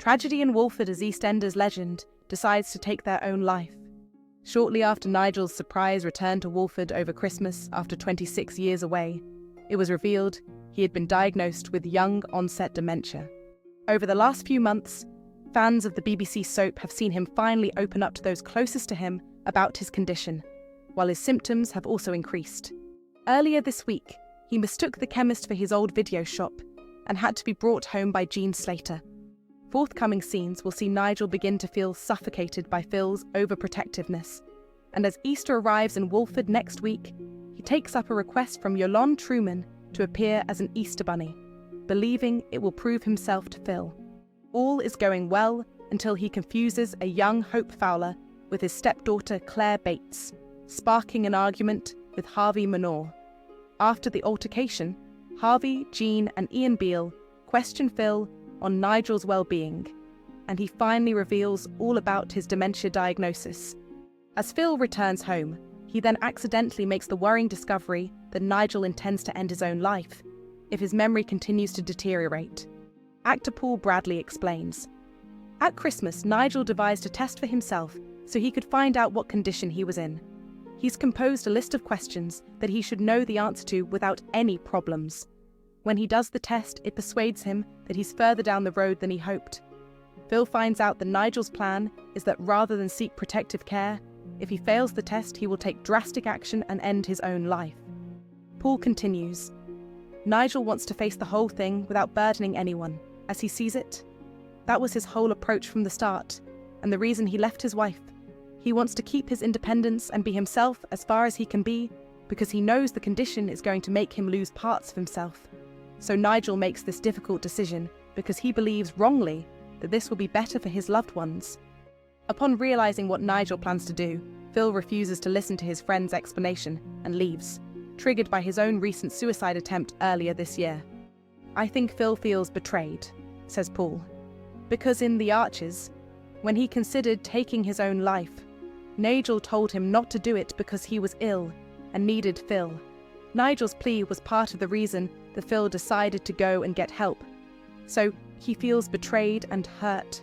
Tragedy in Walford as EastEnders legend decides to take their own life. Shortly after Nigel's surprise return to Walford over Christmas after 26 years away, it was revealed he had been diagnosed with young-onset dementia. Over the last few months, fans of the BBC soap have seen him finally open up to those closest to him about his condition, while his symptoms have also increased. Earlier this week, he mistook the chemist for his old video shop and had to be brought home by Jean Slater. Forthcoming scenes will see Nigel begin to feel suffocated by Phil's overprotectiveness, and as Easter arrives in Walford next week, he takes up a request from Yolande Truman to appear as an Easter bunny, believing it will prove himself to Phil. All is going well until he confuses a young Hope Fowler with his stepdaughter Claire Bates, sparking an argument with Harvey Manor. After the altercation, Harvey, Jean and Ian Beale question Phil on Nigel's well-being, and he finally reveals all about his dementia diagnosis. As Phil returns home, he then accidentally makes the worrying discovery that Nigel intends to end his own life if his memory continues to deteriorate. Actor Paul Bradley explains, "At Christmas, Nigel devised a test for himself so he could find out what condition he was in. He's composed a list of questions that he should know the answer to without any problems. When he does the test, it persuades him that he's further down the road than he hoped. Phil finds out that Nigel's plan is that rather than seek protective care, if he fails the test, he will take drastic action and end his own life." Paul continues, "Nigel wants to face the whole thing without burdening anyone, as he sees it. That was his whole approach from the start, and the reason he left his wife. He wants to keep his independence and be himself as far as he can be, because he knows the condition is going to make him lose parts of himself. So Nigel makes this difficult decision because he believes wrongly that this will be better for his loved ones." Upon realizing what Nigel plans to do, Phil refuses to listen to his friend's explanation and leaves, triggered by his own recent suicide attempt earlier this year. "I think Phil feels betrayed," says Paul, "because in The Archers, when he considered taking his own life, Nigel told him not to do it because he was ill and needed Phil. Nigel's plea was part of the reason that Phil decided to go and get help, so he feels betrayed and hurt."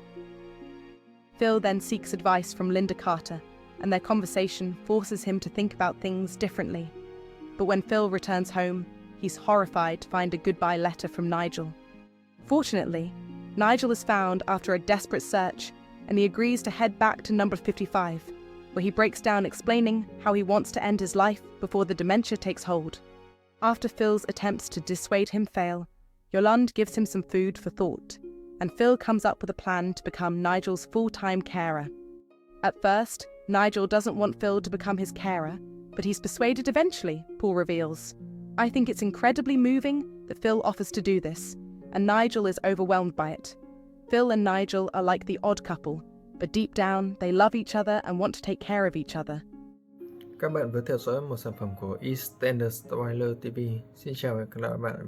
Phil then seeks advice from Linda Carter, and their conversation forces him to think about things differently. But when Phil returns home, he's horrified to find a goodbye letter from Nigel. Fortunately, Nigel is found after a desperate search, and he agrees to head back to number 55, where he breaks down explaining how he wants to end his life before the dementia takes hold. After Phil's attempts to dissuade him fail, Yolande gives him some food for thought, and Phil comes up with a plan to become Nigel's full-time carer. At first, Nigel doesn't want Phil to become his carer, but he's persuaded eventually, Paul reveals. "I think it's incredibly moving that Phil offers to do this, and Nigel is overwhelmed by it. Phil and Nigel are like the odd couple, but deep down they love each other and want to take care of each other." Các bạn vừa theo dõi một sản phẩm của EastEnders Trailer TV. Xin chào và hẹn gặp lại các bạn